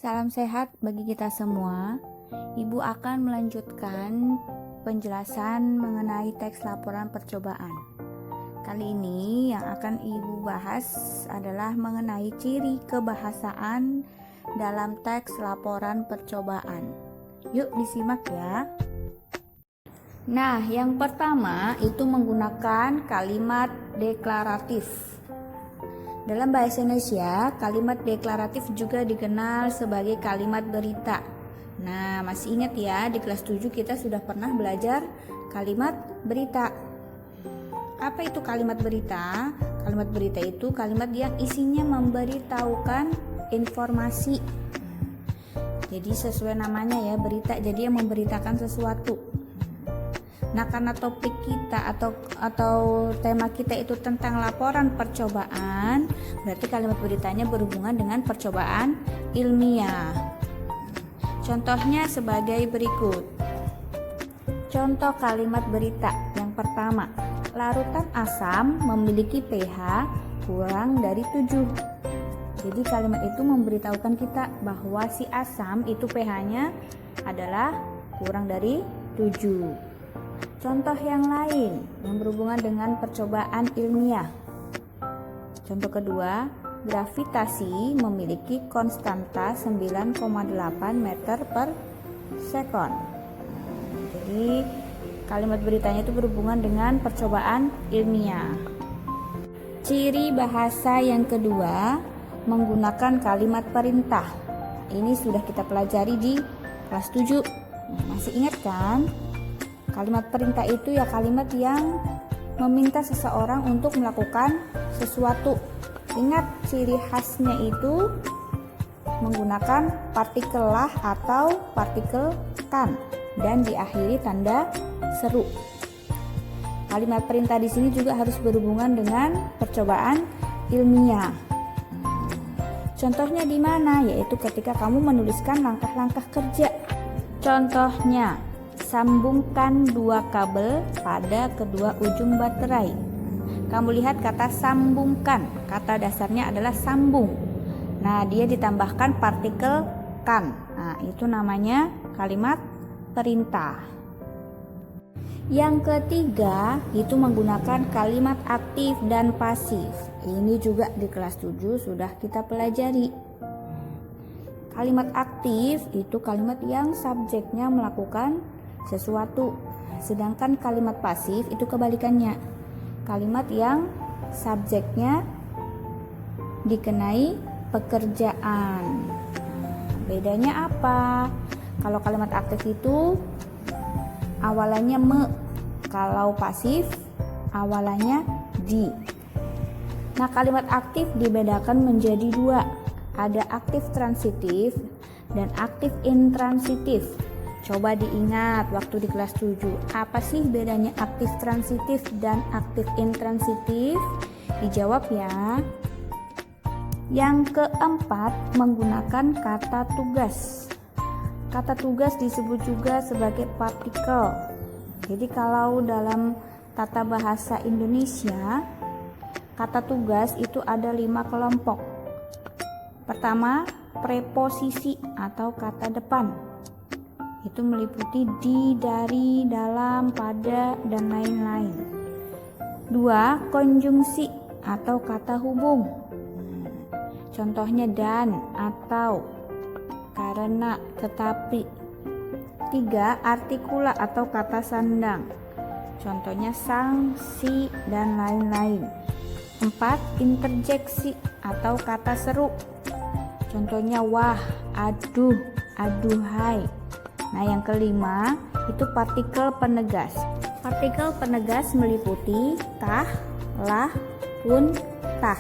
Salam sehat bagi kita semua. Ibu akan melanjutkan penjelasan mengenai teks laporan percobaan. Kali ini yang akan Ibu bahas adalah mengenai ciri kebahasaan dalam teks laporan percobaan. Yuk disimak ya. Nah, yang pertama itu menggunakan kalimat deklaratif. Dalam bahasa Indonesia, kalimat deklaratif juga dikenal sebagai kalimat berita. Nah, masih ingat ya, di kelas 7 kita sudah pernah belajar kalimat berita. Apa itu kalimat berita? Kalimat berita itu kalimat yang isinya memberitahukan informasi. Jadi sesuai namanya ya, berita, jadi yang memberitakan sesuatu. Nah, karena topik kita atau tema kita itu tentang laporan percobaan, berarti kalimat beritanya berhubungan dengan percobaan ilmiah. Contohnya sebagai berikut. Contoh kalimat berita yang pertama, larutan asam memiliki pH kurang dari 7. Jadi kalimat itu memberitahukan kita bahwa si asam itu pH-nya adalah kurang dari 7. Contoh yang lain yang berhubungan dengan percobaan ilmiah. Contoh kedua, gravitasi memiliki konstanta 9,8 meter per sekon. Jadi kalimat beritanya itu berhubungan dengan percobaan ilmiah. Ciri bahasa yang kedua menggunakan kalimat perintah. Ini sudah kita pelajari di kelas 7. Masih ingat kan? Kalimat perintah itu ya kalimat yang meminta seseorang untuk melakukan sesuatu. Ingat, ciri khasnya itu menggunakan partikel lah atau partikel kan dan diakhiri tanda seru. Kalimat perintah di sini juga harus berhubungan dengan percobaan ilmiah. Contohnya di mana? Yaitu ketika kamu menuliskan langkah-langkah kerja. Contohnya, sambungkan 2 kabel pada kedua ujung baterai. Kamu lihat kata sambungkan, kata dasarnya adalah sambung. Nah, dia ditambahkan partikel kan. Nah, itu namanya kalimat perintah. Yang ketiga itu menggunakan kalimat aktif dan pasif. Ini juga di kelas 7 sudah kita pelajari. Kalimat aktif itu kalimat yang subjeknya melakukan sesuatu, sedangkan kalimat pasif itu kebalikannya, kalimat yang subjeknya dikenai pekerjaan. Bedanya apa? Kalau kalimat aktif itu awalannya me, kalau pasif awalannya di. Nah, kalimat aktif dibedakan menjadi 2, ada aktif transitif dan aktif intransitif. Coba diingat waktu di kelas 7, apa sih bedanya aktif transitif dan aktif intransitif? Dijawab ya. Yang keempat, menggunakan kata tugas. Kata tugas disebut juga sebagai partikel. Jadi kalau dalam tata bahasa Indonesia, kata tugas itu ada 5 kelompok. Pertama, preposisi atau kata depan. Itu meliputi di, dari, dalam, pada, dan lain-lain. 2, konjungsi atau kata hubung. Contohnya dan, atau, karena, tetapi. 3, artikula atau kata sandang. Contohnya sang, si, dan lain-lain. 4, interjeksi atau kata seru. Contohnya wah, aduh, aduhai. Nah, yang kelima itu partikel penegas. Partikel penegas meliputi tah, lah, pun, tah.